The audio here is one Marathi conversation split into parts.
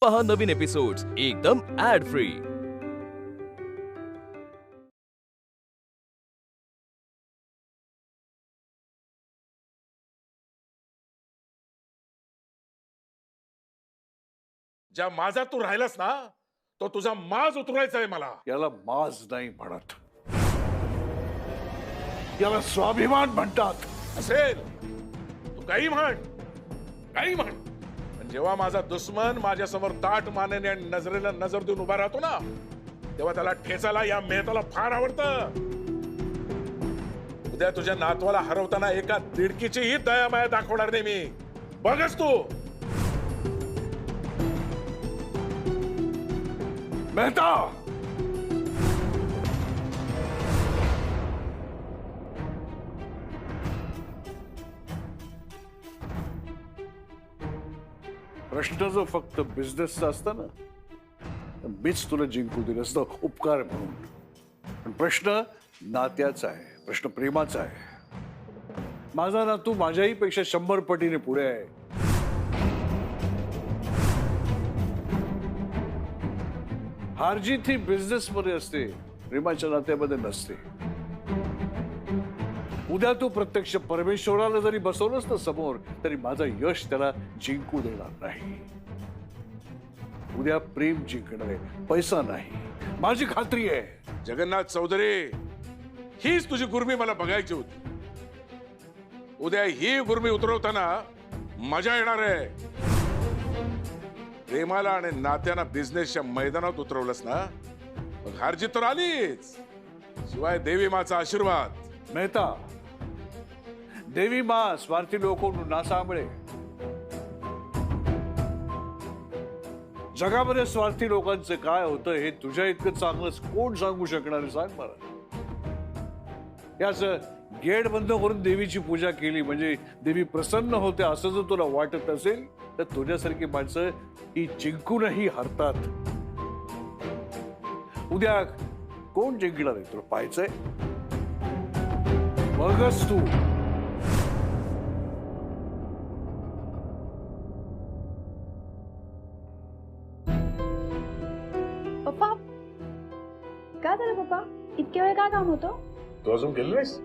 पहा नवीन एपिसोड्स एकदम ऍड फ्री। ज्या माझा तू राहिलास ना तो तुझा माज उतरवायचा आहे मला। याला माज नाही म्हणत, याला स्वाभिमान म्हणतात। असेल तू काही म्हण, काही म्हण, पण जेव्हा माझा दुश्मन माझ्यासमोर ताट मानेने आणि नजरेला नजर देऊन उभा राहतो ना, तेव्हा त्याला ठेचायला या मेहताला फार आवडतं। उद्या तुझ्या नातवाला हरवताना एका दिडकीचीही दयामाया दाखवणार नाही मी, बघच तू। मेहता, प्रश्न जो फक्त बिझनेसचा असता ना, तर मीच तुला जिंकू दिलं असतं उपकार म्हणून। पण प्रश्न नात्याचा आहे, प्रश्न प्रेमाचा आहे। माझा नातू माझ्याही पेक्षा 100 पटीने पुढे आहे। हारजीत ही बिझनेस मध्ये असते, प्रेमाच्या नात्यामध्ये नसते। उद्या तू प्रत्यक्ष परमेश्वराला जरी बसवलंस ना समोर, तरी माझं यश त्याला जिंकू देणार नाही। उद्या प्रेम जिंकणार आहे, पैसा नाही, माझी खात्री आहे। जगन्नाथ चौधरी, हीच तुझी गुरमी मला बघायची होती। उद्या ही गुरमी उतरवताना मजा येणार आहे। प्रेमाला आणि नात्यांना बिझनेसच्या मैदानात उतरवलंस ना, मग हारजीत तर आलीच, शिवाय देवी माचा आशीर्वाद। मेहता, देवी माँ स्वार्थी लोगों ना सांभळे। जगामध्ये स्वार्थी लोकांचं काय होतं हे तुझ्या इतकं चांगलं कोण सांगू शकणार आहे, सांग मला। याच गेट बंद करून देवीची पूजा केली म्हणजे देवी प्रसन्न होते असं जर तुला वाटत असेल, तर तुझ्यासारखी माणसं ही जिंकूनही हरतात। उद्या कोण जिंकणार आहे तुला पाहायचंय, बघच तू। पप्पा, काय झालं पप्पा? इतक्या वेळ काय काम होतं? तू अजून गेली नाहीस?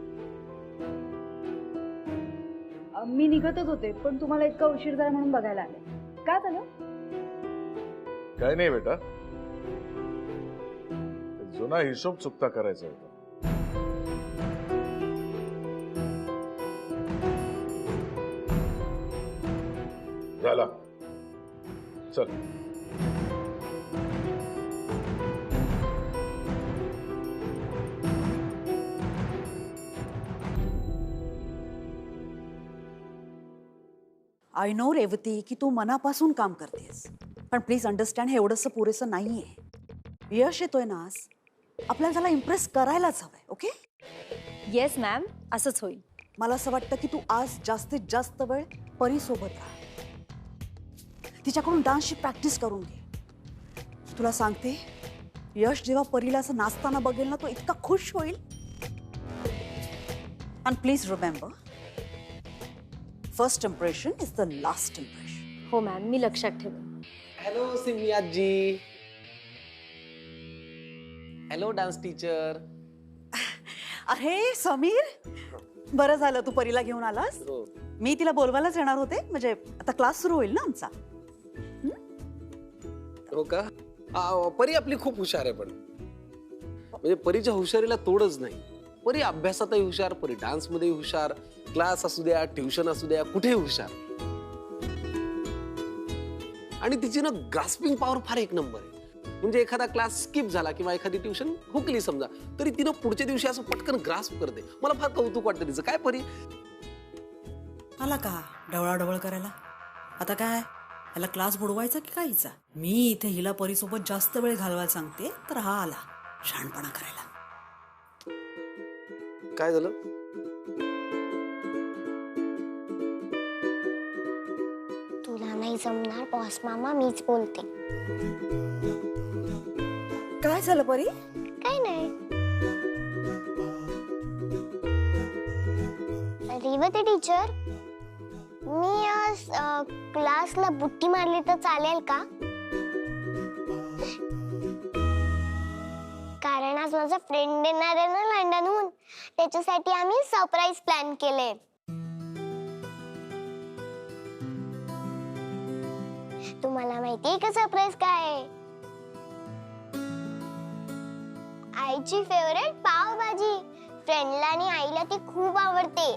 मी निघतच होते, पण तुम्हाला इतका उशीर झाला म्हणून बघायला आले। काय झालं? काय नाही बेटा, जुना हिशोब चुकता करायचा होता। झाला, चल। आय नो रेवती की तू मनापासून काम करतेस, पण प्लीज अंडरस्टँड, हे एवढंसं पुरेसं नाहीये। यश येतोय ना आज, आपल्याला त्याला इम्प्रेस करायलाच हवंय। ओके? येस मॅम, असंच होईल। मला असं वाटतं की तू आज जास्तीत जास्त वेळ परीसोबत राहा, तिच्याकडून डान्सची प्रॅक्टिस करून घे। तुला सांगते, यश जेव्हा परीला असं नाचताना बघेल ना, तो इतका खुश होईल। And please remember, first impression is the last impression. हो मॅम, मी लक्षात ठेवेन। हॅलो सिमी आजी। Hello dance teacher. अरे समीर, बरं झालं तू परीला घेऊन आलास। मी तिला बोलवायलाच येणार होते, म्हणजे आता क्लास सुरू होईल ना आमचा। हो का? परी आपली खूप हुशार आहे, पण म्हणजे परीच्या हुशारीला तोडच नाही। परी अभ्यासातही हुशार, परी डान्स मध्ये हुशार, क्लास असू द्या, ट्युशन असू द्या, कुठेही हुशार। आणि तिची ना ग्रास्पिंग पॉवर फार एक नंबर आहे। म्हणजे एखादा क्लास स्किप झाला किंवा एखादी ट्युशन हुकली समजा, तरी तिनं पुढच्या दिवशी असं पटकन ग्रास्प करते। मला फार कौतुक वाटतं तिचं। काय परी? आला का ढवळाढवळ करायला? आता काय ह्याला क्लास बुडवायचा की काहीचा? मी इथे हिला परीसोबत जास्त वेळ घालवायला सांगते, तर हा आला शहाणपणा करायला। काय झालं? तुला नाही जमणार बॉस मामा, मीच बोलते। काय झालं परी? काय नाही, रेवती टीचर, मी आज क्लासला बुट्टी मारली तर चालेल का? माझा फ्रेंड येणार आहे ना लंडनहून, त्याच्यासाठी आम्ही सरप्राईज प्लॅन केले. तुम्हाला माहितीये का सरप्राईज काय आहे? आईची फेवरेट पावभाजी. फ्रेंडला आणि आईला ती खूप आवडते,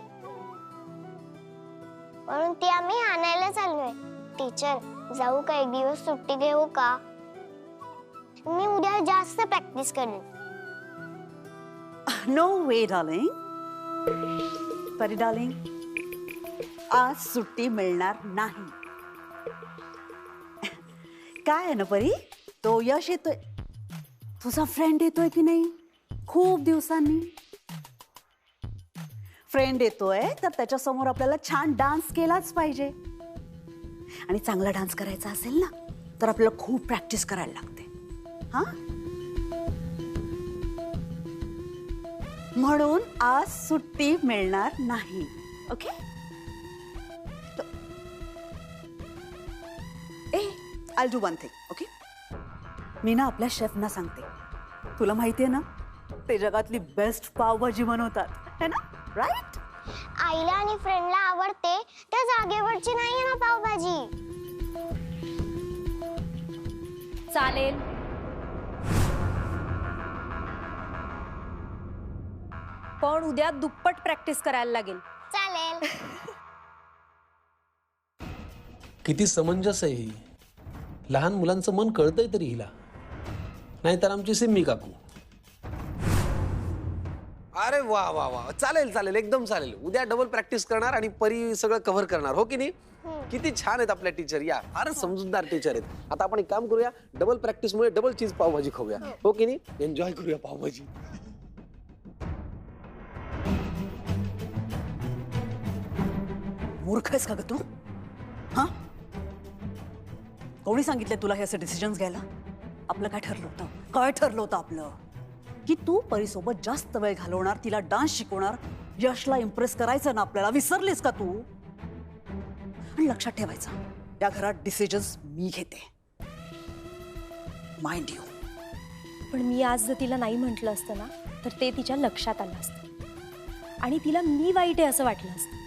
म्हणून ती आम्ही आणायला चाललोय. टीचर, जाऊ का? एक दिवस सुट्टी घेऊ का? मी उद्या जास्त प्रॅक्टिस करेन. नो वे डार्लिंग. परी डार्लिंग, आज सुट्टी मिळणार नाही. काय आहे ना परी, तो यश येतोय, तुझा फ्रेंड येतोय की नाही खूप दिवसांनी. फ्रेंड येतोय तर त्याच्या समोर आपल्याला छान डान्स केलाच पाहिजे. आणि चांगला डान्स करायचा असेल ना तर आपल्याला खूप प्रॅक्टिस करायला लागते. हा, म्हणून आज सुट्टी मिळणार नाही. Okay? I do one thing. Okay, मी ना आपल्या शेफना सांगते, तुला माहितीये ना ते जगातली बेस्ट पावभाजी बनवतात है ना, राईट? आईला आणि फ्रेंडला आवडते त्या जागेवरची नाहीये ना पावभाजी. चालेल. पण उद्या दुप्पट प्रॅक्टिस करायला लागेल. चालेल. किती समंजस आहे ही. लहान मुलांचं मन कळतंय तरी हिला. नाहीतर आमची सिम्मी काकू. अरे वा वा वा, चालेल चालेल, एकदम चालेल. उद्या डबल प्रॅक्टिस करणार आणि परी सगळं कव्हर करणार, हो की नाही? किती छान आहेत आपल्या टीचर, या फारच समजूतदार टीचर आहेत. आता आपण एक काम करूया, डबल प्रॅक्टिस मुळे डबल चीज पावभाजी खाऊया, हो की नाही? एन्जॉय करूया पावभाजी. मूर्ख आहेस का ग तू? हा, कोणी सांगितलं तुला हे असे डिसिजन्स घ्यायला? आपलं काय ठरलं होतं? काय ठरलं होतं आपलं? की तू परीसोबत जास्त वेळ घालवणार, तिला डान्स शिकवणार, यशला इम्प्रेस करायचं ना आपल्याला. विसरलीस का तू? आणि लक्षात ठेवायचं, या घरात डिसिजन्स मी घेते, माइंड यू. पण मी आज जर तिला नाही म्हटलं असतं ना तर ते तिच्या लक्षात आलं असतं आणि तिला मी वाईट आहे असं वाटलं असतं.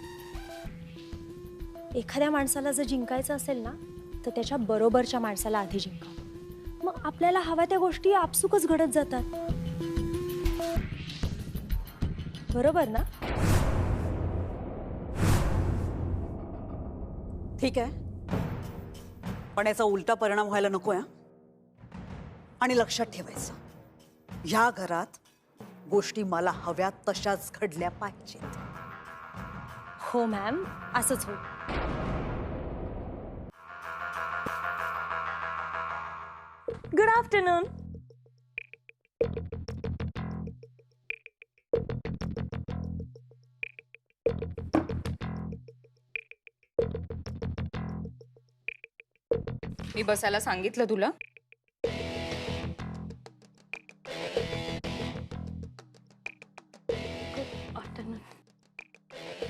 एखाद्या माणसाला जर जिंकायचं असेल ना तर त्याच्या बरोबरच्या माणसाला आधी जिंकावं. मग आपल्याला हव्या त्या गोष्टी आपसुकच घडत जातात. बरोबर ना? ठीक आहे, पण याचा उलटा परिणाम व्हायला नको. आणि लक्षात ठेवायचं, ह्या घरात गोष्टी मला हव्या तशाच घडल्या पाहिजेत. हो मॅम, असंच होईल. Good afternoon. मी बसायला सांगितलं तुला?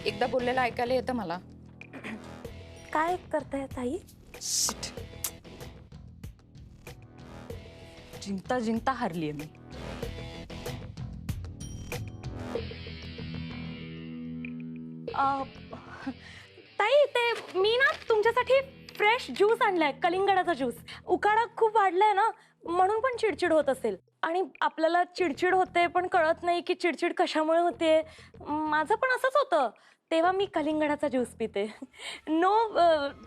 एकदा बोललेलं ऐकायला येतं मला. काय करताय ताई? जिंकता जिंकता हारलीये मी. ताई, ते मी ना तुमच्यासाठी फ्रेश ज्यूस आणलाय, कलिंगडाचा ज्यूस. उकाडा खूप वाढलाय ना, म्हणून पण चिडचिड होत असेल. आणि आपल्याला चिडचिड होते पण कळत नाही की चिडचिड कशामुळे होते. माझं पण असंच होतं. तेव्हा मी कलिंगडाचा ज्यूस पिते. नो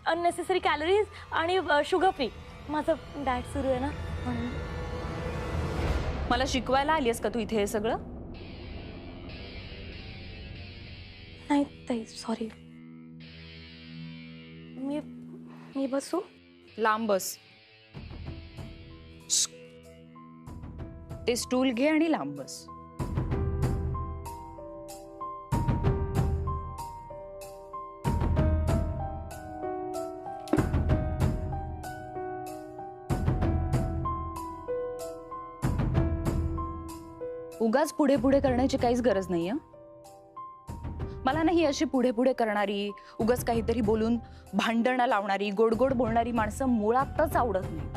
अननेसेसरी कॅलरीज आणि शुगर फ्री. माझं डाएट सुरू आहे ना म्हणून. मला शिकवायला आलीस का तू इथे हे सगळं? नाही ताई, सॉरी. मी बसू? लांब बस. ते स्टूल घे आणि लांब बस. उगाच पुढे पुढे करण्याची काहीच गरज नाहीये. मला नाही अशी पुढे पुढे करणारी, उगाच काहीतरी बोलून भांडणं लावणारी, गोड गोड बोलणारी माणसं मुळातच आवडत नाही.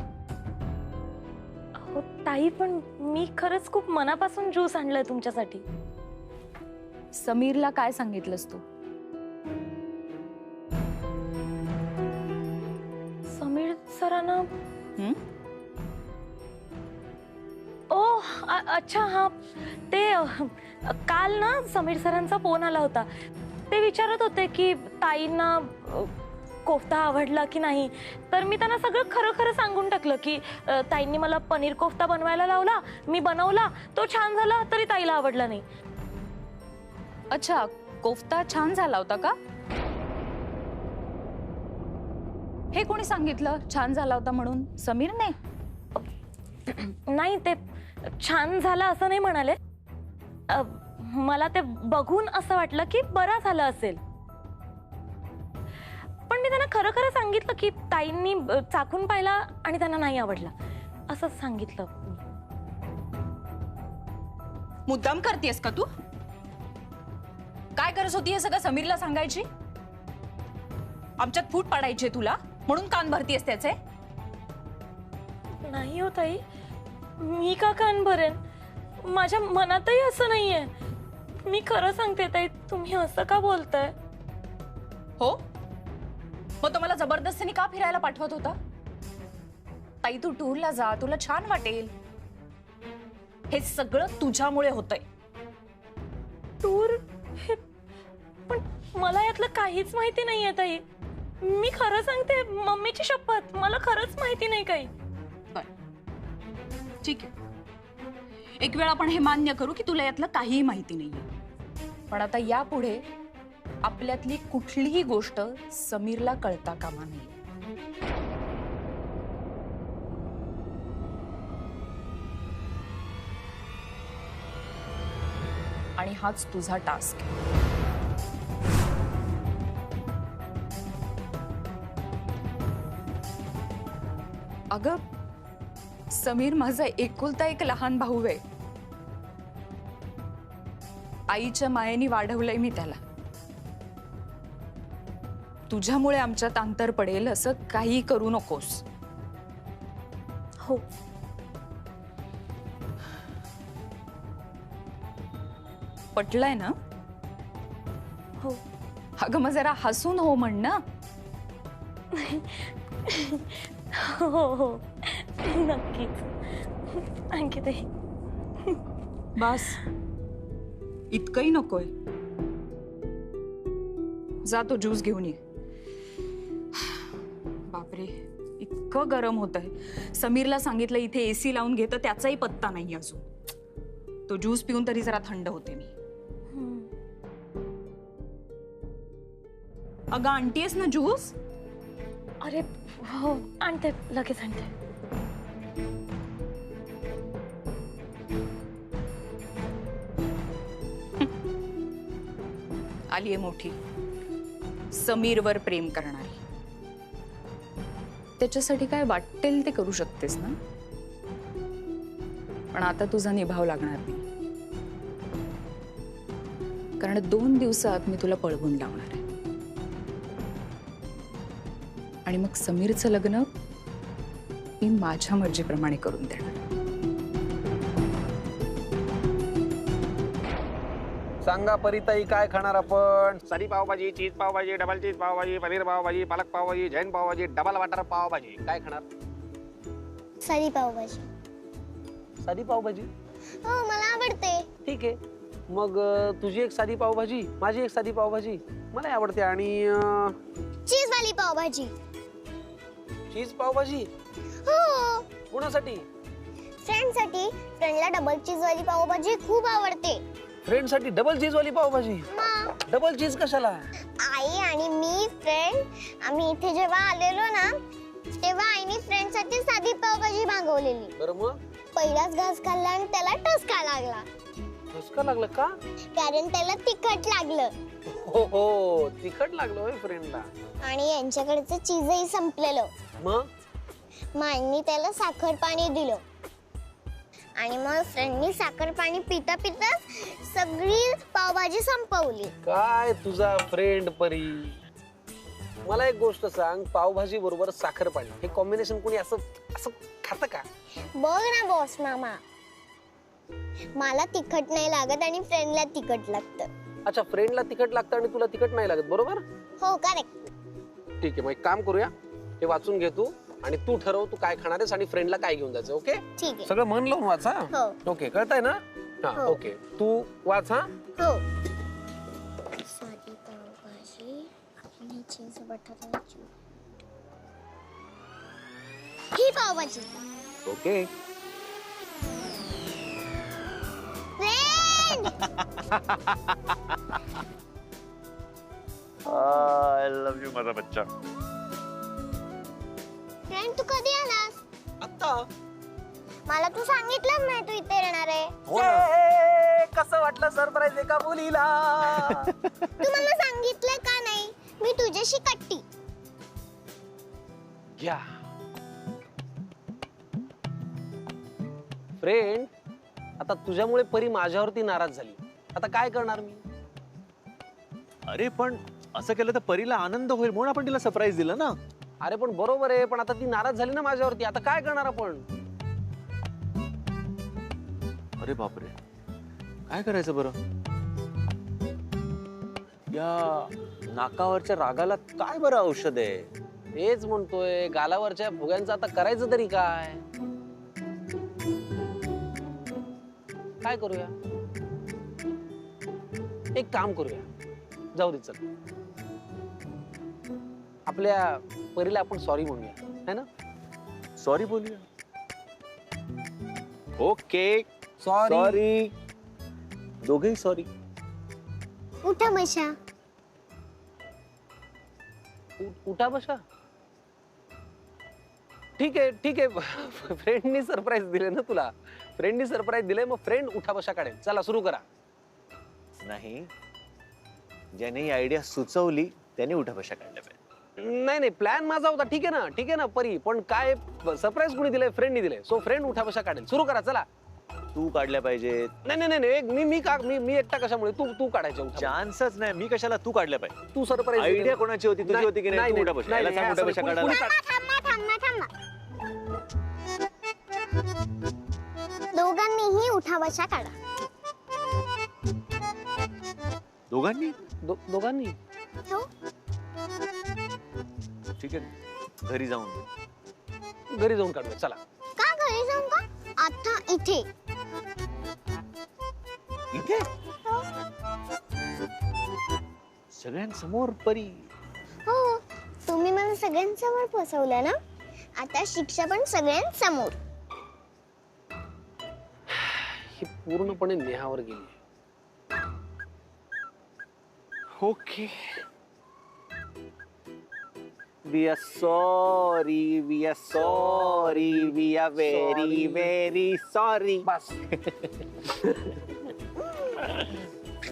हो ताई, पण मी खरंच खूप मनापासून ज्यूस आणलाय तुमच्यासाठी. समीरला काय सांगितलंस तू? समीर सरांना ओ अच्छा हा ते काल ना समीर सरांचा फोन आला होता. ते विचारत होते की ताईंना कोफ्ता आवडला की नाही. तर मी त्यांना सगळं खरं खरं सांगून टाकलं की ताईंनी मला पनीर कोफ्ता बनवायला लावला, मी बनवला, तो छान झाला, तरी ताईला आवडला नाही. अच्छा, कोफ्ता छान झाला होता का? हे कोणी सांगितलं छान झाला होता म्हणून? समीरने? नाही, ते छान झाला असं नाही म्हणाले. मला ते बघून असं वाटलं की बरा झाला असेल. पण मी त्यांना खरं खरं सांगितलं की ताईंनी चाखून पाहिला आणि त्यांना नाही आवडला असं सांगितलं. मुद्दाम करतेस का तू? काय गरज होती हे सगळं समीरला सांगायची? आमच्यात फूट पाडायची तुला म्हणून कान भरतीयस त्याचे? नाही हो ताई, मी का कान भरेन? माझ्या मनातही असं नाहीये. मी खरं सांगते ताई, तुम्ही असं का बोलताय? हो, मग तो मला जबरदस्तीने का फिरायला पाठवत होता? ताई तू टूरला जा, तुला छान वाटेल. हे सगळं तुझ्यामुळे होतंय. टूर? पण मला यातलं काहीच माहिती नाहीये ताई. मी खरं सांगते, मम्मीची शपथ, मला खरंच माहिती नाही काही. ठीक आहे, एक वेळ आपण हे मान्य करू की तुला यातलं काहीही माहिती नाहीये. पण आता यापुढे आपल्यातली कुठलीही गोष्ट समीरला कळता कामा नये. आणि हाच तुझा टास्क आहे. अगं, समीर माझा एकुलता एक लहान भाऊ आहे. आईच्या मायेने वाढवलंय मी त्याला. तुझ्यामुळे आमच्यात अंतर पडेल असं काही करू नकोस. हो, पटलंय ना? हो. अगं मग जरा हसून हो म्हण ना. हो हो, नक्कीच. आणखी ताई. बस, इतकंही नकोय. जा तो ज्यूस घेऊन ये. बापरे, इतकं गरम होतंय. समीरला सांगितलं इथे एसी लावून घे, तर त्याचाही पत्ता नाही अजून. तो ज्यूस पिऊन तरी जरा थंड होते मी. अगं आणतीयस ना ज्यूस? अरे हो, आणते, लगेच आणते. आलीये मोठी, समीरवर प्रेम करणारी. त्याच्यासाठी काय वाटेल ते करू शकतेस ना. पण आता तुझा निभाव लागणार नाही, कारण 2 दिवसात मी तुला पळवून लावणार आहे. आणि मग समीरचं लग्न मी माझ्या मर्जीप्रमाणे करून देणार. सांगा परिताई, काय खाणार आपण? साधी पावभाजी, चीज पावभाजी, डबल चीज पावभाजी, पनीर पावभाजी, पालक पावभाजी, जैन पावभाजी, डबल वाटर पावभाजी, काय खाणार? साधी पावभाजी. साधी पावभाजी? हो, मला आवडते. ठीक आहे, मग तुझी एक साधी पावभाजी, माझी एक साधी पावभाजी, मला आवडते. आणि चीज वाली पावभाजी. चीज पावभाजी? हो. कोणासाठी? फ्रेंडसाठी. फ्रेंडला डबल चीज वाली पावभाजी खूप आवडते. फ्रेंडसाठी डबल चीज वाली पावभाजी? डबल चीज कशाला? आई आणि मी फ्रेंड, आम्ही इथे जेव्हा आलेलो ना, तेव्हा आईने फ्रेंडसाठी साधी पावभाजी मागवलेली. बरं, मग पहिलाच घास खाल्ला आणि त्याला टसका लागला. टसका लागला का? कारण त्याला तिखट लागलं. हो हो, तिखट लागलं होय फ्रेंडला. आणि यांच्याकडचं चीजही संपलेलं. मग आईने त्याला साखर पाणी दिलं. आणि मग फ्रेंडनी साखर पाणी पिता पिता सगळी पावभाजी संपवली. काय तुझा फ्रेंड परी. मला एक गोष्ट सांग, पावभाजी बरोबर साखर पाणी हे कॉम्बिनेशन कोणी असं असं खातं का? बघ ना बॉस मामा, मला तिखट नाही लागत आणि फ्रेंडला तिखट लागतं. अच्छा, फ्रेंडला तिखट लागतं आणि तुला तिखट नाही लागत, बरोबर? हो करेक्ट. ठीक आहे, मग एक काम करूया, हे वाचून घे तू आणि तू ठरव तू काय खाणार आहेस आणि फ्रेंडला काय घेऊन जायचं. ओके, ठीक आहे. सगळं मन लावून वाच. हा हो ओके, कळतंय ना? हा हो. ओके, तू वाच. हा हो. साधी पावभाजी आणि चीज बटाट्याची. ही pav bhaji. Okay. Friend, I love you माझा बच्चा. फ्रेंड तू कधी आलास? आता मला तू सांगितलंच नाही तू इथे येणार आहे. कसं वाटलं सरप्राईज एका मुलीला? तू मला सांगितलं का नाही? मी तुझ्याशी कट्टी. घ्या फ्रेंड, आता तुझ्यामुळे परी माझ्यावरती नाराज झाली. आता काय करणार मी? अरे पण असं केलं तर परीला आनंद होईल म्हणून आपण तिला सरप्राईज दिलं ना. अरे पण बरोबर आहे, पण आता ती नाराज झाली ना माझ्यावरती. आता काय करणार आपण? अरे बापरे, काय करायचं बरं? या नाकावरच्या रागाला काय बरं औषध आहे? तेच म्हणतोय, गालावरच्या फुग्यांचं आता करायचं तरी काय? काय करूया? एक काम करूया, जाऊ दे चल, आपल्या परीला आपण सॉरी म्हणूया, है ना? सॉरी बोलूया. Okay, sorry. सॉरी, दोघेही सॉरी. उठा बशा. उठा बशा. ठीक आहे ठीक आहे. फ्रेंडनी सरप्राईज दिले ना तुला, फ्रेंडनी सरप्राईज दिले, मग फ्रेंड उठा बशा काढेल. चला सुरू करा. नाही, ज्याने ही आयडिया सुचवली त्याने उठा बशा काढल्या पाहिजे. नाही नाही, प्लॅन माझा होता. ठीक आहे ना परी, पण काय सरप्राईज कुणी दिलंय? फ्रेंडनी दिलंय. सो फ्रेंड उठा बशा काढेल. सुरू करा चला. तू काढल्या पाहिजेत. नाही नाही नाही, मी एकटा कशामुळे? तू काढायच्या. चान्सच नाही. मी कशाला? तू काढल्या पाहिजे. तू सरप्राईज. आयडिया कोणाची होती? तुझी होती की नाही? तू उठा बशा. याला सांग उठा बशा काढायला. थांबा. दोघांनीही उठा बशा काढा. दोघांनी? दोघांनी? हो. ठीक आहे, घरी जाऊन काढूया. चला. का घरी जाऊन का? आता इथे. इथे सगळ्यांसमोर परी. हो, तुम्ही मला सगळ्यांसमोर फसवलं ना, आता शिक्षा पण सगळ्यांसमोर. ही पूर्णपणे नेहावर गेली. Okay, we are sorry, we are sorry, we are very very sorry. बस.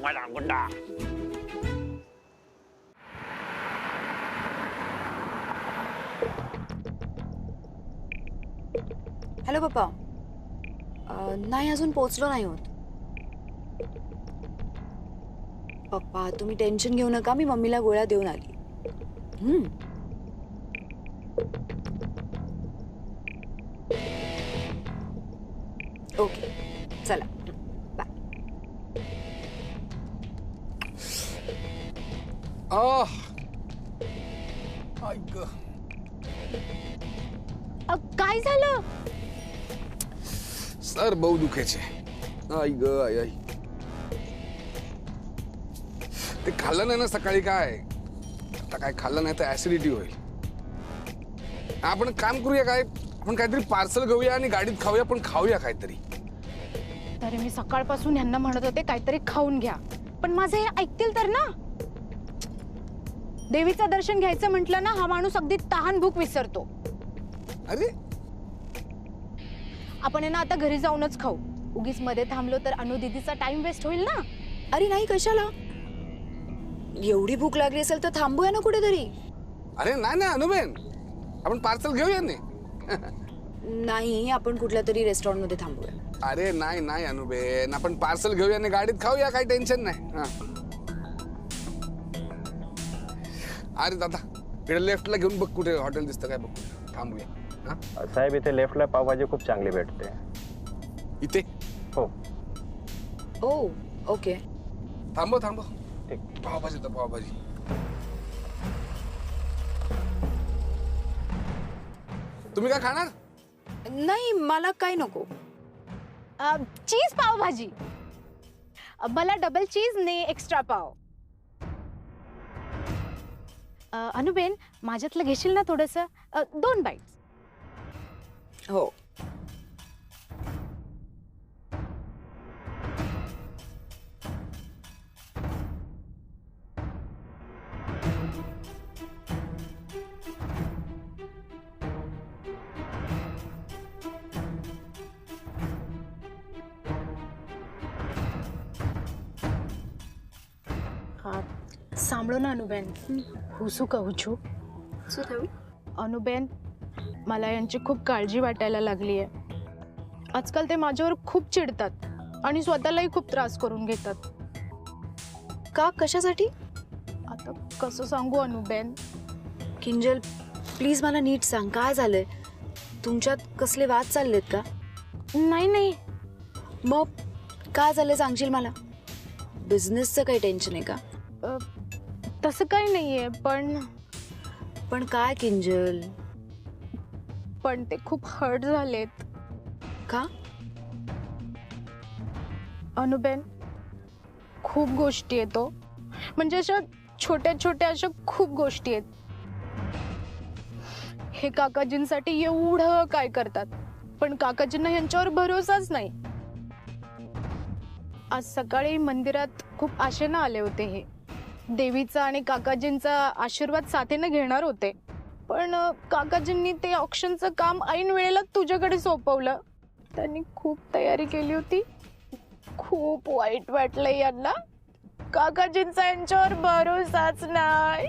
मला गुंडा. हॅलो पप्पा. नाही, अजून पोचलो नाही होत. पप्पा तुम्ही टेन्शन घेऊ नका, मी मम्मीला गोळ्या देऊन आली. ओके चला बाय. काय झालं? सर बहु दुखायचे. आई ग आई. ते खाल्लं नाही ना सकाळी. काय आता काय खाल्लं नाही तर ऍसिडिटी होईल. आपण काम करूया, काय आपण काहीतरी पार्सल घेऊया आणि गाडीत खाऊया, पण खाऊया काहीतरी. अरे मी सकाळपासून ह्यांना म्हणत होते काहीतरी खाऊन घ्या, पण माझं हे ऐकतील तर ना. देवीचं दर्शन घ्यायचं म्हटलं ना, हा माणूस अगदी तहान भूक विसरतो. अरे आपण ना आता घरी जाऊनच खाऊ. उगीच मध्ये थांबलो तर अनु दीदीचा टाइम वेस्ट होईल ना. अरे नाही, कशाला? एवढी भूक लागली असेल तर थांबूया ना कुठेतरी. अरे नाही ना अनुबेन, आपण पार्सल घेऊया ना. नाही, आपण कुठल्या तरी रेस्टॉरंट मध्ये थांबूया. अरे नाही अनुबेन, आपण पार्सल घेऊया आणि गाडीत खाऊया, काही टेन्शन नाही. अरे दादा, इकडे लेफ्टला घेऊन बघ कुठे हॉटेल दिसतं काय, बघ थांबूया. साहेब इथे लेफ्टला पावभाजी खूप चांगली भेटते. इथे हो. ओ ओके. थांबव थांबव. पावभाजी तर पावभाजी. तुम्ही काय खाणार? नाही मला काय नको. चीज पावभाजी. मला डबल चीज ने एक्स्ट्रा पाव. अनुबेन माझ्यातलं घेशील ना थोडंसं? 2 बाईट्स. हो. सांभळो ना अनुबेन. हुसू कहू छू. अनुबेन मला यांची खूप काळजी वाटायला लागली आहे. आजकाल ते माझ्यावर खूप चिडतात आणि स्वतःलाही खूप त्रास करून घेतात. का कशासाठी? आता कसं सांगू अनुबेन? किंजल प्लीज मला नीट सांग काय झालंय. तुमच्यात कसले वाद चाललेत का? नाही. मग काय झालंय सांगशील मला? बिझनेसचं काही टेन्शन आहे का? तसं काही नाहीये पण काय किंजल? पण ते खूप हर्ट झालेत. का? अनुबेन खूप गोष्टी आहेत. म्हणजे अशा छोट्या छोट्या अशा खूप गोष्टी आहेत. हे काकाजींसाठी एवढं काय करतात पण काकाजींना यांच्यावर भरोसाच नाही. आज सकाळी मंदिरात खूप आशेनं आले होते. हे देवीचा आणि काकाजींचा आशीर्वाद साथीनं घेणार होते पण काकाजींनी ते ऑक्शनचं काम ऐन वेळेला तुझ्याकडे सोपवलं. त्यांनी खूप तयारी केली होती. खूप वाईट वाटलं यांना. काकाजींचा यांच्यावर भरोसाच नाही.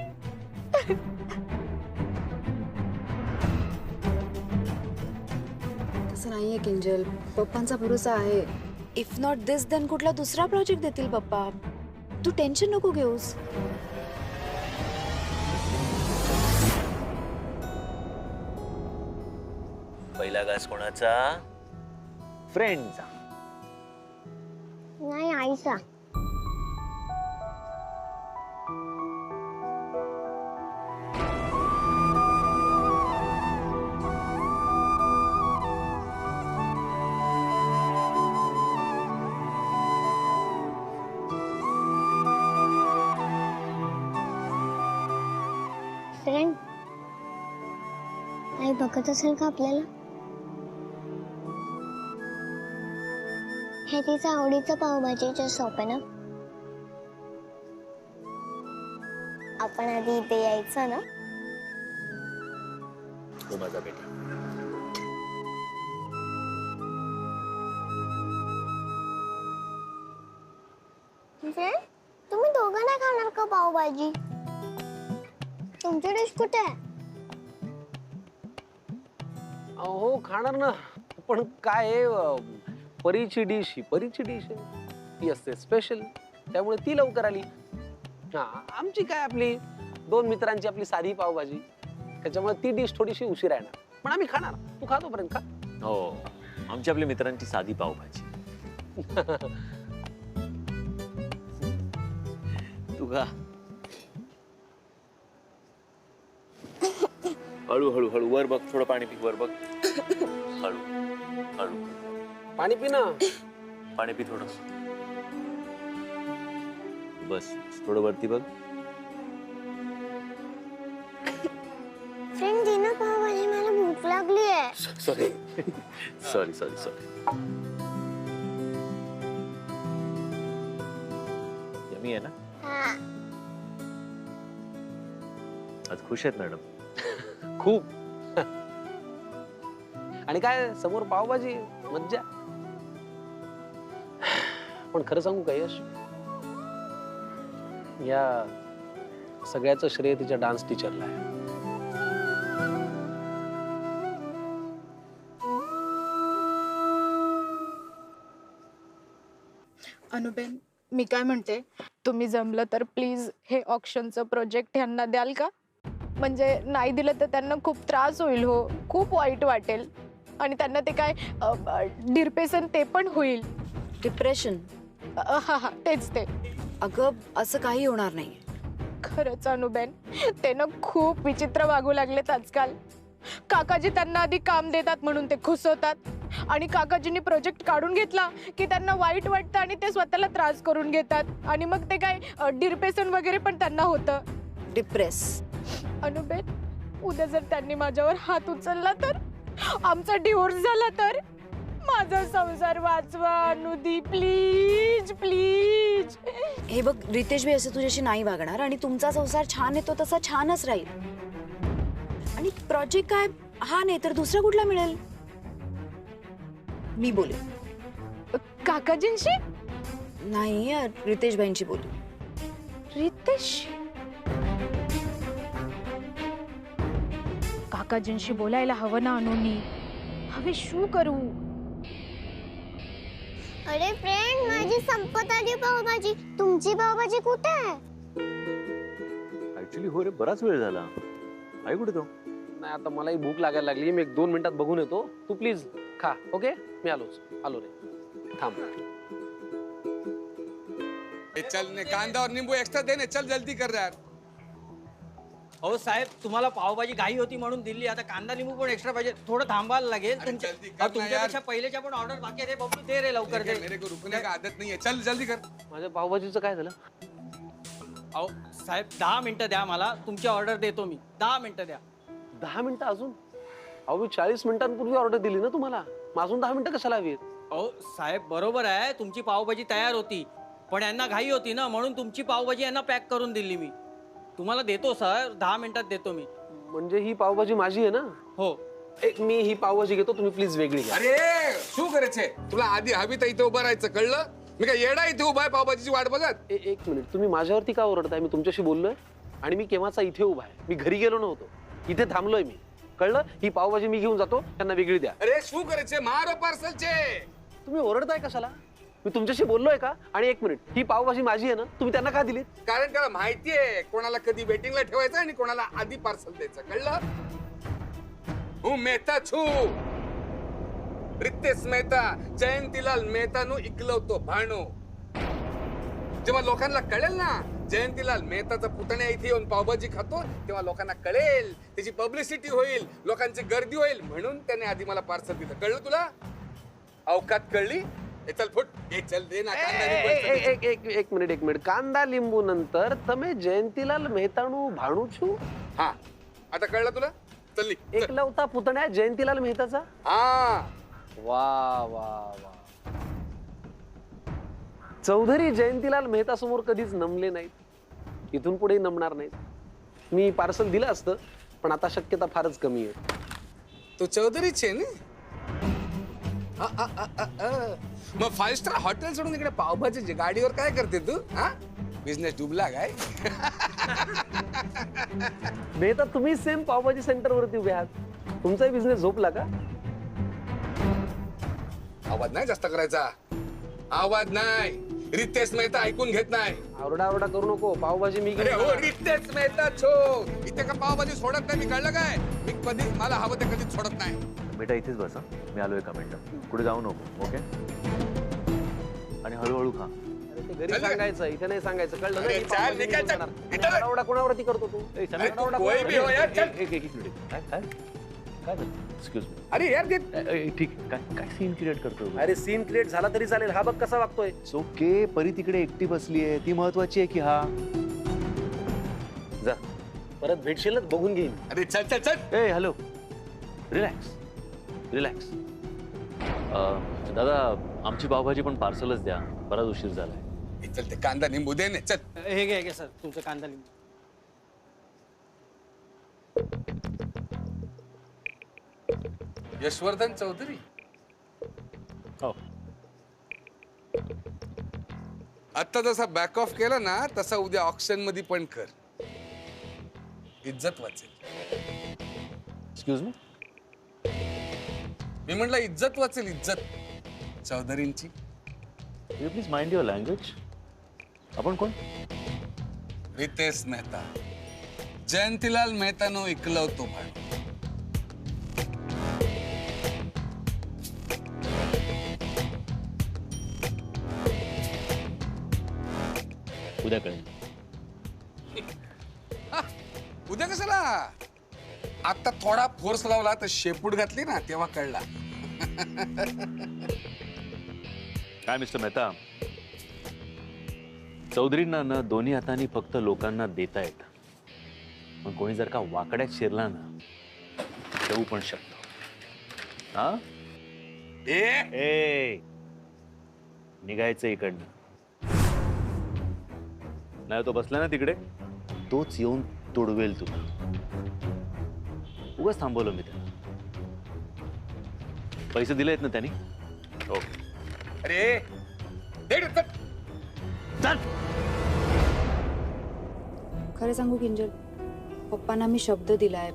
तसं नाहीये किंजल. पप्पांचा भरोसा आहे. इफ नॉट दिस देन कुठला दुसरा प्रोजेक्ट देतील पप्पा. तू टेन्शन नको घेऊस. पहिला घास कोणाचा? फ्रेंडचा. नाही आईचा. फ्रेंड आई बघत असेल का आपल्याला? हे तिचं आवडीचं पावभाजीचं शॉप आहे ना. आपण आधी इथे यायचं ना. हो माझा बेटा. फ्रेंड तुम्ही दोघं नाही खाणार का पावभाजी? तुमची डिश कुठे आहे? हो खाणार ना पण काय आहे, परीची डिश ही परीची डिश आहे. ती असते स्पेशल त्यामुळे ती लवकर आली. हा आमची काय आपली 2 मित्रांची आपली साधी पावभाजी त्याच्यामुळे ती डिश थोडीशी उशीर येणार पण आम्ही खाणार. तू खातोपर्यंत खा. हो आमच्या आपल्या मित्रांची साधी पावभाजी. तू खा. हळू हळू हळू वर बघ. थोडं पाणी पी. वर बघ. हळू हळू. पाणी पी ना. पाणी पी थोडं. बस थोडं वरती बघ. फ्रेंड दे ना पावभाजी मला भूक लागली आहे. Sorry sorry sorry sorry. Yummy आहे ना? हा. आज खुश आहेत मॅडम. खूप. आणि काय समोर पावभाजी मज्जा. पण खरं सांगू का यश, या सगळ्याचं श्रेय तिच्या डान्स टीचरला आहे. अनुबेन मी काय म्हणते, तुम्ही जमलं तर प्लीज हे ऑक्शनचं प्रोजेक्ट ह्यांना द्याल का? म्हणजे नाही दिलं तर त्यांना खूप त्रास होईल हो, खूप वाईट वाटेल. आणि त्यांना ते काय डिप्रेशन ते पण होईल. डिप्रेशन? हा हा तेच ते. अगं असं काही होणार नाही. खरंच अनुबेन, ते ना खूप विचित्र वागू लागलेत आजकाल. काकाजी त्यांना आधी काम देतात म्हणून ते खुश होतात आणि काकाजींनी प्रोजेक्ट काढून घेतला की त्यांना वाईट वाटतं आणि ते स्वतःला त्रास करून घेतात आणि मग ते काय डिप्रेशन वगैरे पण त्यांना होतं. डिप्रेस? अनुबेन, उद्या जर त्यांनी माझ्यावर हात उचलला तर, आमचा डिवोर्स झाला तर, माझा संसार वाचवा अनुदी, प्लीज प्लीज. हे बघ रितेश भाई असं तुझ्याशी नाही वागणार आणि तुमचा संसार छान आहे तो तसा छानच राहील. आणि प्रोजेक्ट काय हा नाही तर दुसरा कुठला मिळेल? मी बोले काकाजींशी नाही, रितेश भाईंशी बोले. रितेश काकाजींशी बोलायला हवं ना अनुनी. હવે શું કરું? अरे फ्रेंड, माझी संपत आली पावभाजी. तुमची पावभाजी कुठे आहे? ऍक्च्युली हो रे, बराच वेळ झाला. आई कुठे तो? नाही, आता मलाही भूक लागायला लागली. मी 1-2 मिनिटात बघून येतो. तू प्लीज खा. ओके, मी आलो रे. थांब. चल ने कांदा और नींबू एक्स्ट्रा दे ने. चल जल्दी कर यार. हो साहेब, तुम्हाला पावभाजी घाई होती म्हणून दिली. आता कांदा लिंबू पण एक्स्ट्रा पाहिजे. थोडं थांबायला लागेल. तुमच्यापेक्षा पहिल्याच्या पण ऑर्डर बाकी आहे. बबलू दे रे लवकर दे. मेरे को रुकने का आदत नहीं है. चल जल्दी कर. माझ्या पावभाजीचं काय झालं? अहो साहेब 10 मिनिटं द्या मला. तुमची ऑर्डर देतो मी. 10 मिनिटं द्या. 10 मिनिटं अजून? अहो मी 40 मिनिटांपूर्वी ऑर्डर दिली ना तुम्हाला. अजून 10 मिनिटं कशाला हवी? अहो साहेब बरोबर आहे, तुमची पावभाजी तयार होती पण यांना घाई होती ना म्हणून तुमची पावभाजी यांना पॅक करून दिली मी. तुम्हाला देतो सर, 10 मिनिटात देतो मी. म्हणजे ही पावभाजी माझी आहे ना? हो. मी ही पावभाजी घेतो, तुम्ही प्लीज वेगळी घ्या. अरे शू करायचंय तुला? आधी हवी तर इथे उभं राहायचं, कळलं? मी काय येडा इथे उभा आहे पावभाजीची वाट बघत? एक मिनिट, तुम्ही माझ्यावरती का ओरडताय? मी तुमच्याशी बोललोय आणि मी केव्हाचा इथे उभा आहे. मी घरी गेलो नव्हतो, इथे थांबलोय मी. कळलं? ही पावभाजी मी घेऊन जातो, त्यांना वेगळी द्या. अरे शू करायचे? मारो पार्सलचे. तुम्ही ओरडताय कशाला? मी तुमच्याशी बोललोय का? आणि एक मिनिट, ही पावभाजी माझी आहे ना, तुम्ही त्यांना का दिलीत? कारण त्याला माहितीये कोणाला कधी वेटिंगला ठेवायचं आणि कोणाला आधी पार्सल द्यायचं, कळलं? हूँ मेहता छू, रितेश मेहता, जयंतीलाल मेहतानु इकलवतो भाणो. जेव्हा लोकांना कळेल ना जयंतीलाल मेहताचा पुतण्या इथे येऊन पावभाजी खातो, तेव्हा लोकांना कळेल, त्याची पब्लिसिटी होईल, लोकांची गर्दी होईल, म्हणून त्याने आधी मला पार्सल दिलं. कळलं तुला? अवकात कळली? चल फुट. चल दे ना कांदा लिंबू. एक मिनिट. कांदा लिंबू नंतर तमे जयंतीलाल मेहतानु भाणू छू. हा, आता कळलं तुला? चल एकलवता पुतण्या जयंतीलाल मेहताचा. हा, वा वा वा. चौधरी जयंतीलाल मेहता समोर कधीच नमले नाहीत, इथून पुढे नमणार नाहीत. मी पार्सल दिलं असतं पण आता शक्यता फारच कमी आहे. तो चौधरीच आहे ना? मग 5 स्टार हॉटेल सोडून इकडे पावभाजी गाडीवर काय करते तू? हा, बिझनेस डुबला काय? मेहता तुम्ही सेम पावभाजी सेंटर वरती उभे आहात, तुमचाही बिझनेस झोपला का? आवाज नाही जास्त करायचा. आवाज नाही. रितेश मेहता ऐकून घेत नाही. आरडा करू नको. पावभाजी मी अरे हो, रितेश मेहता छो. इथे का पावभाजी सोडत नाही मी, कळलं काय? मी कधी मला हवं ते कधीच सोडत नाही. बेटा इथेच बसा, मी आलो एका मिनिटात. कुठे जाऊ नको, ओके? आणि हळूहळू खा. घरी सांगायचं, इथे नाही सांगायचं, कळलं अरे चल निकल चल. आरडा कोणावरती करतो तू? कोई भी हो यार, चल. एक मिनिट. काय झालं? Excuse me. अरे यार ठीक आहे. काय सीन क्रिएट करतो? अरे सीन क्रिएट झाला तरी चालेल, हा बघ कसा वागतोय. ओके, परी तिकडे एकटी बसली आहे, ती महत्वाची आहे की हा? जा, परत भेटशीलच, बघून घेईन. अरे चल चल चल. ए हॅलो, रिलॅक्स. दादा आमची पावभाजी पण पार्सलच द्या, बराच उशीर झालाय. चल ते कांदा लिंबू दे ना. चल हे घे सर तुमचं कांदा लिंबू. यशवर्धन चौधरी. हो. आता जसा बॅक ऑफ केला ना तसा उद्या ऑक्शन मध्ये पण कर. इज्जत वाचेल. Excuse me. मी म्हटलं इज्जत वाचेल, इज्जत चौधरींची. You please mind your language. आपण कोण? रितेश मेहता, जयंतीलाल मेहतानो इकलवतो भांडू. उद्या कळेल. उद्या कशाला? आता थोडा फोर्स लावला तर शेपूट घातली ना तेव्हा कळला. काय मिस्टर मेहता, चौधरींना ना दोन्ही हातांनी फक्त लोकांना देता येतं, पण कोणी जर का वाकड्यात शिरला ना देऊ पण शकतो. हा ए निघायचं इकडनं. नाही तो बसला ना तिकडे, तोच येऊन तुडवेल तुला. उगाच थांबवलं मी त्याला. पैसे दिलेत ना त्यांनी? ओके. अरे चल. खरं सांगू किंजल, पप्पांना मी शब्द दिलाय,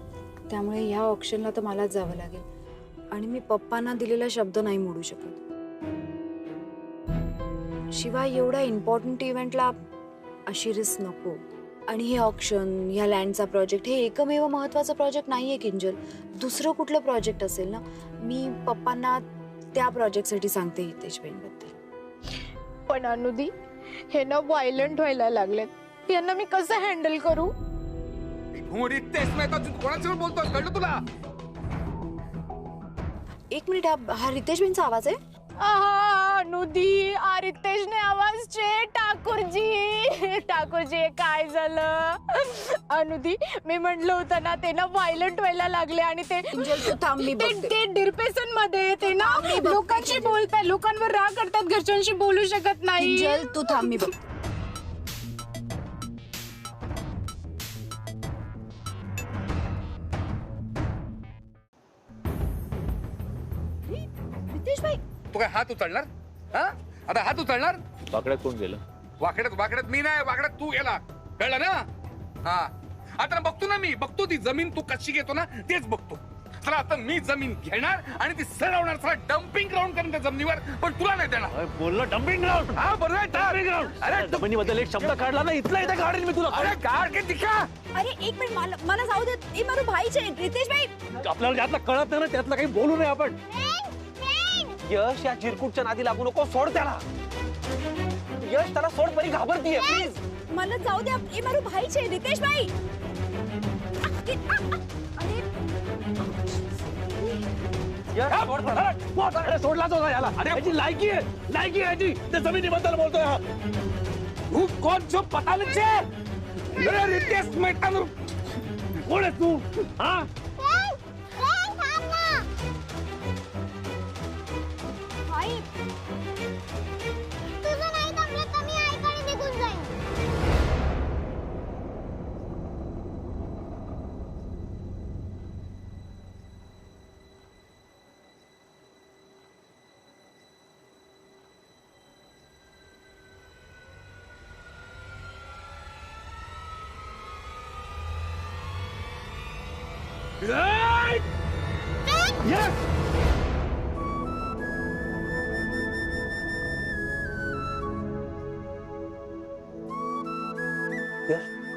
त्यामुळे ह्या ऑप्शनला तर मलाच जावं लागेल आणि मी पप्पांना दिलेला शब्द नाही मोडू शकत. शिवाय एवढ्या इम्पॉर्टंट इव्हेंटला अशी रिस्क नको. आणि हे ऑप्शन, ह्या लँडचा प्रोजेक्ट हे एकमेव महत्वाचं प्रोजेक्ट नाहीये किंजल. दुसरं कुठलं प्रोजेक्ट असेल ना, मी पप्पांना त्या प्रोजेक्टसाठी सांगते हितेशबेनबद्दल. पण अनुदी, हे ना व्हायलंट व्हायला लागलेत. यांना मी कसं हँडल करू? कोणासोबत बोलतोय कळलं तुला? एक मिनिट, हा रितेशबेनचा आवाज आहे? अनुदी, रितेशने आवाज चे. ठाकूरजी काय झालं? अनुदी, मी म्हटलं होतं ना ते ना व्हायलंट व्हायला लागले आणि ते डिप्रेशन मध्ये ते ना लोकांशी बोलताय, लोकांवर राग करतात, घरच्यांशी बोलू शकत नाही. तू थांब, मी बघ. रितेश भाई, तू काय हात उचलणार? हा, आता हात उचलणार? वाकड्यात कोण गेलं? वाकड्यात मी नाही, वाकड्यात तू गेला. कळलं ना? हा, आता बघतो ना, मी बघतो ती जमीन तू कशी घेतो ना तेच बघतो. चला आता मी जमीन घेणार आणि ती सरवणार, चला डम्पिंग ग्राउंड करून त्या जमिनीवर, पण तुला नाही देणार. बोललो डम्पिंग ग्राउंड. हा बरोबर आहे, डम्पिंग ग्राउंड. अरे जमिनीबद्दल एक शब्द काढला ना, इथला इथे काढेल मी तुला. अरे काढ के दिखा. अरे एक मिनिट, मला जाऊ देत. ए मारू भाईचे रितेश भाई. आपल्याला ज्यातलं कळत नाही ना त्यातलं काही बोलू नये आपण. यश, या चिरकुटच्या नादी लागू नको. सोड त्याला. यश, त्याला सोड. परी घाबरतीये. प्लीज मला जाऊ द्या. ए मारू भाईचे रितेश भाई. अरे सोडलाच होता याला. अरे याची लायकी आहे याची. त्या जमिनीबद्दल बोलतोय हा. तू कोण जो पता नहीं. रितेश मेहतानो कोण आहे तू? हा, तुझं नाही जमलं तर मी आईकडे निघून जाईन.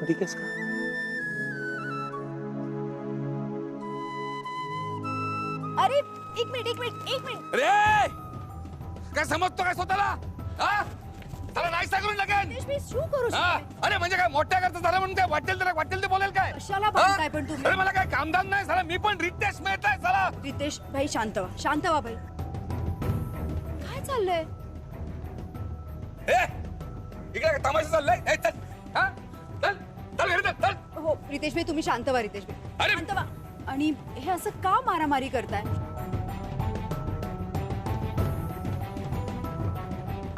ठीक आहेस का? अरे एक मिनिट. अरे काय समजतो काय स्वतःला? हा, त्याला नाही सांगून लागेल. शू करू अरे म्हणजे काय मोठ्या करता झालं म्हणून काय वाटेल ते बोलेल काय? कशाला बांधताय पण तुम्ही? अरे मला काय कामदार नाही झाला, मी पण रितेश मेहता आहे झाला. रितेश भाई शांत व्हा भाई. काय चाललंय? इकडे तमाशा चाललाय. चल, हा, चल चल घरी चल. हो रितेश भाई, तुम्ही शांत व्हा. रितेश भाई शांत व्हा. आणि हे असं का मारामारी करताय?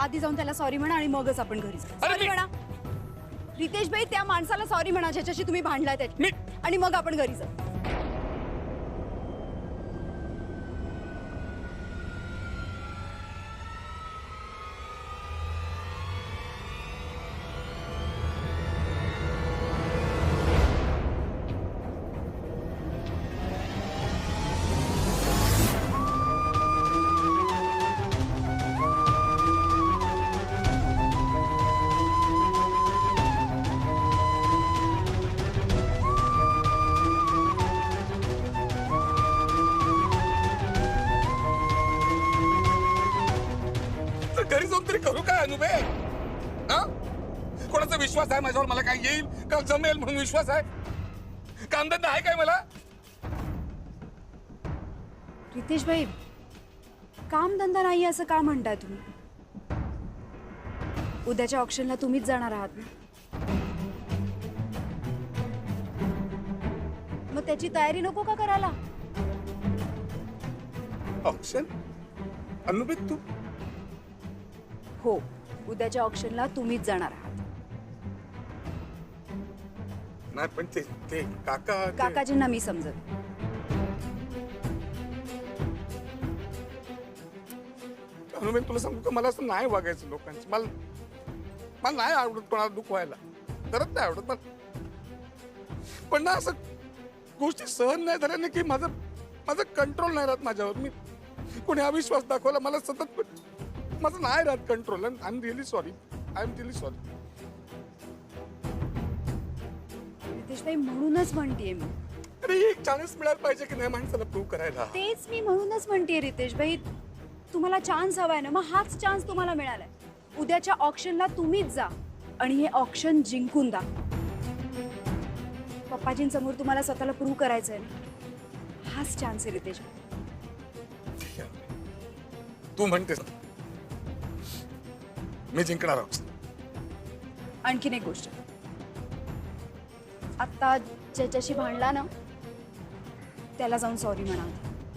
आधी जाऊन त्याला सॉरी म्हणा आणि मगच आपण घरी सॉरी म्हणा. रितेश भाई, त्या माणसाला सॉरी म्हणा ज्याच्याशी तुम्ही भांडलाय त्याची, आणि मग आपण घरी जाऊ. घरी जाऊन तरी करू काय अनुबे? हा? कोणाचा विश्वास आहे माझ्यावर? मला काय येईल का जमेल म्हणून विश्वास आहे? कामधंदा आहे काय मला? रितेश भाई, कामधंदा नाही असं का म्हणताय तुम्ही? उद्याच्या ऑक्शनला तुम्हीच जाणार आहात ना? मग त्याची तयारी नको का करायला? ऑक्शन? अनुबे तू? हो, उद्याच्या ऑक्शनला तुम्हीच जाणार आहात. नाही पण ते काका काकाजींना मी समजत. अनुबे तुला सांगू का, मला असं नाही वागायचं लोकांची. मला नाही आवडत कोणाला दुखवायला. करत नाही आवडत पण ना असं गोष्टी सहन नाही झाल्या ना की माझं कंट्रोल नाही राहत माझ्यावर. मी कोणी अविश्वास दाखवला मला सतत, माझं नाही राहत control. I am really sorry. Ritesh भाई, म्हणूनच म्हणतेय मी. अरे एक चान्स मिळायला पाहिजे की नाही माणसाला प्रूव्ह करायला. तेच मी म्हणूनच म्हणतेय रितेश भाई, तुम्हाला चान्स हवाय ना, मग हाच चान्स तुम्हाला मिळालाय. उद्याच्या ऑक्शनला तुम्हीच जा आणि हे ऑक्शन जिंकून दाखवा. पप्पाजींसमोर तुम्हाला स्वतःला प्रूव्ह करायचंय ना, हाच चान्स आहे रितेश भाई. तू म्हणतेस मी जिंकणार आहोत. आणखीन एक गोष्ट, आता ज्याच्याशी भांडला ना त्याला जाऊन सॉरी म्हणा.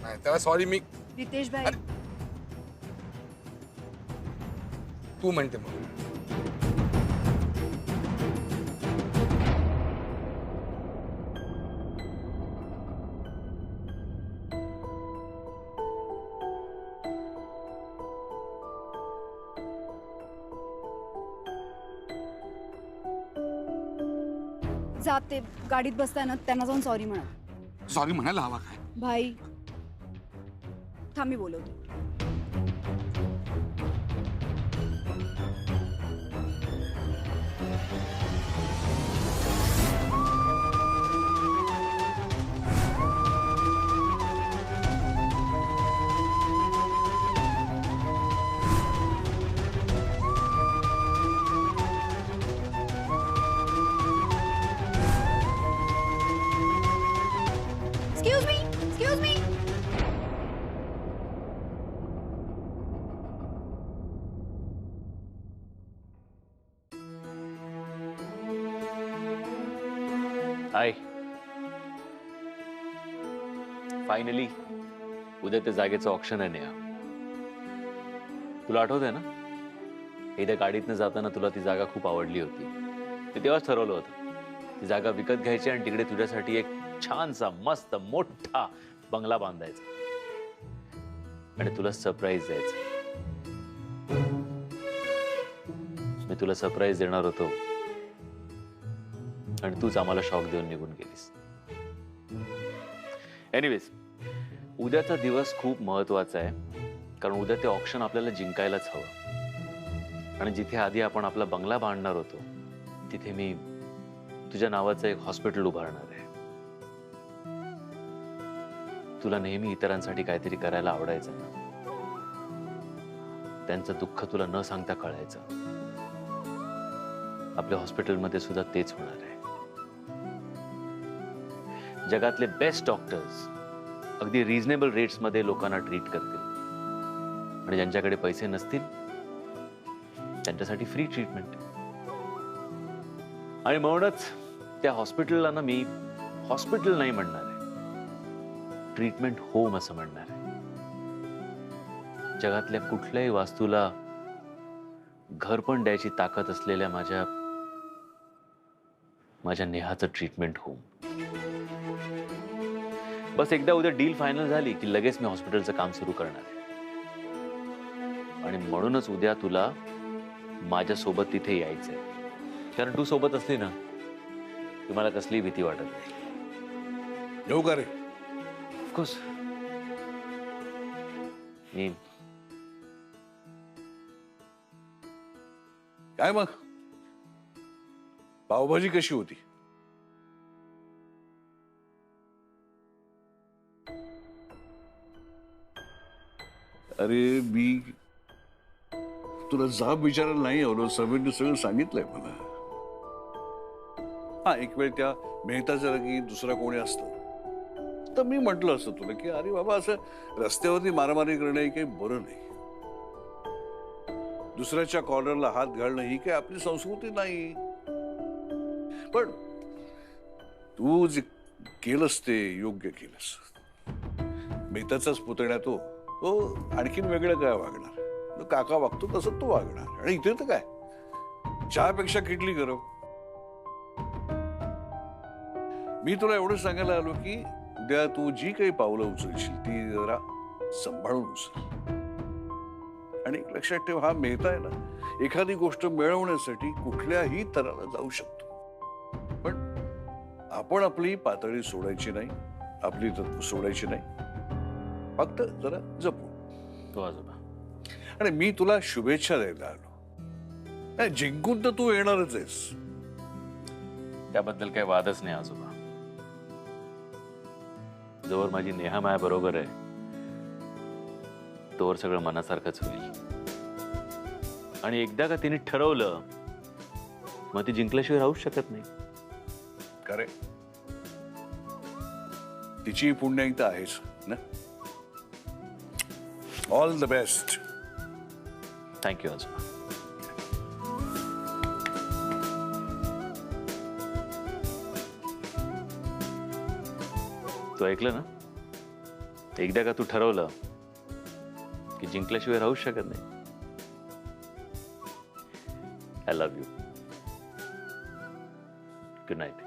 नाही त्याला सॉरी मी. रितेश भाई, तू म्हणते मग. जाते गाडीत बसताना त्यांना जाऊन सॉरी म्हणा. सॉरी म्हणायला हवा काय? भाई थांब, मी बोलवते. Excuse me. हाय. फायनली उद्या त्या जागेचं ऑक्शन आहे नेहा. तुला आठवतंय ना, एकदा गाडीतनं जाताना तुला ती जागा खूप आवडली होती. ते तेव्हाच ठरवलं होतं ती जागा विकत घ्यायची आणि तिकडे तुझ्यासाठी एक छानसा मस्त मोठा बंगला बांधायचा आणि तुला सरप्राईज द्यायचं. मी तुला सरप्राईज देणार होतो आणि तूच आम्हाला शॉक देऊन निघून गेलीस. एनिवेज, उद्याचा दिवस खूप महत्वाचा आहे, कारण उद्या ते ऑक्शन आपल्याला जिंकायलाच हवं. आणि जिथे आधी आपण आपला बंगला बांधणार होतो तिथे मी तुझ्या नावाचं एक हॉस्पिटल उभारणार आहे. तुला नेहमी इतरांसाठी काहीतरी करायला आवडायचं ना, त्यांचं दुःख तुला न सांगता कळायचं. आपल्या हॉस्पिटलमध्ये सुद्धा तेच होणार आहे. जगातले बेस्ट डॉक्टर्स अगदी रिझनेबल रेट्स मध्ये लोकांना ट्रीट करतील आणि ज्यांच्याकडे पैसे नसतील त्यांच्यासाठी फ्री ट्रीटमेंट. आणि म्हणूनच त्या हॉस्पिटलला ना मी हॉस्पिटल नाही म्हणणार आहे, ट्रीटमेंट होम असं म्हणणार आहे. जगातल्या कुठल्याही वास्तूला घर पण द्यायची ताकद असलेल्या माझ्या नेहाचं ट्रीटमेंट होम. बस एकदा उद्या डील फायनल झाली की लगेच मी हॉस्पिटलचं काम सुरू करणार आहे. आणि म्हणूनच उद्या तुला माझ्यासोबत तिथे यायचंय, कारण तू सोबत असली ना तुम्हाला कसली भीती वाटत नाही. येऊ का रे? ऑफकोर्स. काय मग पावभाजी कशी होती? अरे मी तुला जाब विचारायला नाही आलो. समीरने सगळं सांगितलंय मला. हा, एक वेळ त्या मेहताच्या जागी दुसरा कोणी असतं तर मी म्हटलं असतं तुला की अरे बाबा, असं रस्त्यावरती मारामारी करणं हे काही बरं नाही. दुसऱ्याच्या कॉर्नरला हात घालणं ही काही आपली संस्कृती नाही. पण तू जे केलंस ते योग्य केलंस. मेहताचाच पुतण्या तो आणखीन वेगळं काय वागणार. तो काका वागतो तसं तो वागणार. आणि इथे तर काय, चहापेक्षा किटली गरम. मी तुला एवढं सांगायला आलो की उद्या तू जी काही पावलं उचलशील ती जरा सांभाळून उचल. आणि लक्षात ठेव, हा मेहता आहे ना, एखादी गोष्ट मिळवण्यासाठी कुठल्याही तराला जाऊ शकतो. पण आपण आपली पातळी सोडायची नाही, आपली तत्व सोडायची नाही. फक्त जरा जपून. आणि मी तुला शुभेच्छा द्यायला आलो. जिंकून तर तू येणारच आहेस, त्याबद्दल काही वादच नाही आजोबा. जोवर माझी नेहा माया बरोबर आहे तोवर सगळं मनासारखंच होईल. आणि एकदा का तिने ठरवलं मग ती जिंकल्याशिवाय राहूच शकत नाही. खरे, तिची पुण्य इथं आहेच ना. All the best. थँक्यू आजोबा. तू ऐकलं ना, एकदा का तू ठरवलं की जिंकल्याशिवाय राहूच शकत नाही. I love you. Good night.